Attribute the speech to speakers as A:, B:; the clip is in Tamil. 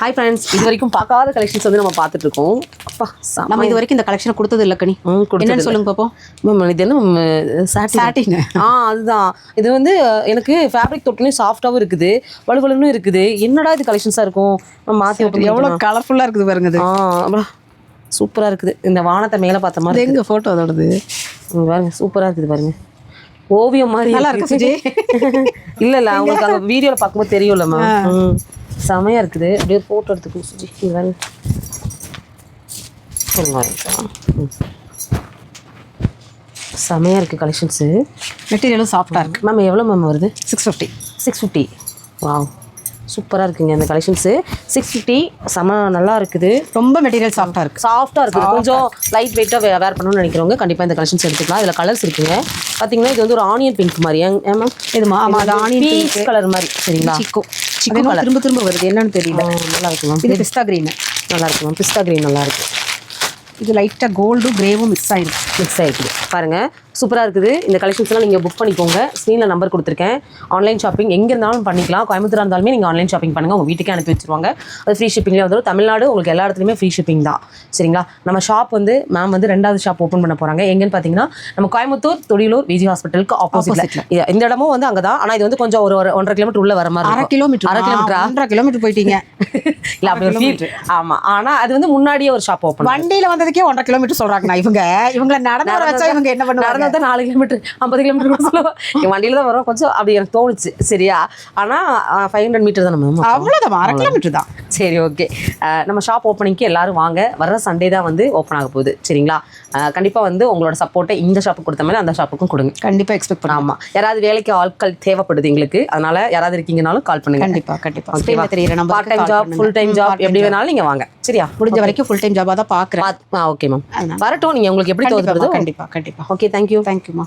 A: ஹாய் ஃப்ரெண்ட்ஸ், இது வரைக்கும் பார்க்காத கலெக்ஷன்ஸ் வந்து நம்ம பார்த்துட்டு இருக்கோம். அப்பா
B: நம்ம இது வரைக்கும் இந்த கலெக்ஷனை கொடுத்தது இல்லை கனி. என்னன்னு சொல்லுங்க பார்ப்போம்.
A: மேம் இது என்ன சாட்டின்? அதுதான். இது வந்து எனக்கு ஃபேப்ரிக் தொட்டுனே சாஃப்டாகவும் இருக்குது, வலுவலுன்னு இருக்குது. என்னடா இது கலெக்ஷன்ஸாக இருக்கும்? மாற்றி விட்டு
B: எவ்வளோ கலர்ஃபுல்லாக இருக்குது பாருங்க. இது
A: அப்புறம் சூப்பராக இருக்குது. இந்த வானத்தை மேலே பார்த்த மாதிரி
B: எங்கள் ஃபோட்டோ அதோடது
A: பாருங்க, சூப்பராக இருக்குது பாருங்க. ஓவியம் மாதிரி
B: நல்லா இருக்கு சுஜி.
A: இல்லை இல்லை, அவங்களுக்கு அங்கே வீடியோவில் பார்க்கும்போது தெரியும்ல மேம். செமையாக இருக்குது. அப்படியே ஃபோட்டோ எடுத்துக்கணும் சுஜி. இது வேறு செமையாக இருக்குது கலெக்ஷன்ஸு.
B: மெட்டீரியலும் சாஃப்டாக இருக்குது
A: மேம். எவ்வளோ மேம் வருது?
B: 650.
A: 650. வாவ், சூப்பராக இருக்குங்க இந்த கலெக்ஷன்ஸு. 650 செம நல்லா இருக்குது.
B: ரொம்ப மெட்டீரியல் சாஃப்டாக இருக்குது.
A: சாஃப்டாக இருக்குது. கொஞ்சம் லைட் வெயிட்டாக வேர் பண்ணணும்னு நினைக்கிறவங்க கண்டிப்பாக இந்த கலெக்ஷன்ஸ் எடுத்துக்கலாம். இதில் கலர்ஸ் இருக்குங்க. பார்த்தீங்கன்னா இது வந்து ஒரு ஆனியன் பிங்க் மாதிரி. மேம்
B: இதுமா அது ஆனியன்
A: பீச் கலர் மாதிரி. சரிங்களா?
B: சிக்கு கலர் திரும்ப திரும்ப வருது, என்னன்னு தெரியல.
A: நல்லா இருக்கு மேம்.
B: இது பிஸ்தா க்ரீனு
A: நல்லா இருக்கு மேம். பிஸ்தா க்ரீன் நல்லா இருக்கு.
B: இது லைட்டாக கோல்டும் கிரேவும் மிக்ஸ்
A: ஆகிருக்கு பாருங்கள். சூப்பராக இருக்குது. இந்த கலெக்ஷன்ஸ்லாம் நீங்கள் புக் பண்ணிக்கோங்க. ஸ்க்ரீனில் நம்பர் கொடுத்துருக்கேன். ஆன்லைன் ஷாப்பிங் எங்கே இருந்தாலும் பண்ணிக்கலாம். கோயம்புத்தூராக இருந்தாலுமே நீங்கள் ஆன்லைன் ஷாப்பிங் பண்ணுங்கள். உங்கள் வீட்டுக்கே அனுப்பி வச்சுருவாங்க. அது ஃப்ரீ ஷிப்பிங்லேயே வந்துடும். தமிழ்நாடு உங்களுக்கு எல்லா இடத்துலையுமே ஃப்ரீ ஷிப்பிங் தான். சரிங்களா? நம்ம ஷாப் வந்து மேம் வந்து 2வது ஷாப் ஓப்பன் பண்ண போகிறாங்க. எங்கேன்னு பார்த்தீங்கன்னா நம்ம கோயம்புத்தூர் தொழிலூர் விஜி ஹாஸ்பிட்டலுக்கு ஆப்போசிட்ல. இந்த இடமும் வந்து அங்கே தான். ஆனால் இது வந்து கொஞ்சம் ஒரு 1.5 கிலோமீட்டர் உள்ள வர மாதிரி.
B: 1/2 கிலோமீட்டர் போயிட்டீங்க.
A: இல்லை அப்படி ஆமாம். ஆனால் அது வந்து முன்னாடியே ஒரு ஷாப் ஓப்பன்.
B: வண்டியில் வந்ததுக்கே 1.5 கிலோமீட்டர் சொல்கிறாங்கண்ணா. இவங்களை நடந்து வர வச்சா இவங்க என்ன பண்ணுவாங்க?
A: நடந்தால் 4 கிலோமீட்டர் 50 கிலோமீட்டர் சொல்லுவோம். என் வண்டியில் தான் வரும். கொஞ்சம் அப்படி எனக்கு தோணுச்சு. சரியா? ஆனால் 500 மீட்டர் தான் நம்ம.
B: அவ்வளோதான், 1/2 கிலோமீட்டர் தான்.
A: சரி, ஓகே. நம்ம ஷாப் ஓப்பனிங்க்கு எல்லாரும் வாங்க. வர்ற சண்டே தான் வந்து ஓப்பன் ஆக போகுது. சரிங்களா? கண்டிப்பாக வந்து உங்களோட சப்போர்ட்டை இந்த ஷாப்புக்கு கொடுத்த மாதிரி அந்த ஷாப்புக்கும் கொடுங்க.
B: கண்டிப்பாக எக்ஸ்பெக்ட் பண்ண.
A: ஆமாம். யாராவது வேலைக்கு ஆட்கள் தேவைப்படுது எங்களுக்கு. அதனால யாராவது இருக்கீங்கனாலும் கால் பண்ணுங்க.
B: கண்டிப்பாக தெரியுற நம்ம
A: part time job, full time job எப்படி வேணாலும் நீங்கள் வாங்க. சரியா?
B: முடிஞ்ச வரைக்கும் ஃபுல் டைம் ஜாபாக தான் பார்க்குறேன்.
A: Okay ma'am. வரட்டும். நீங்கள் உங்களுக்கு எப்படி தோணுது?
B: கண்டிப்பாக.
A: Okay, thank you.
B: தேங்க்யூமா.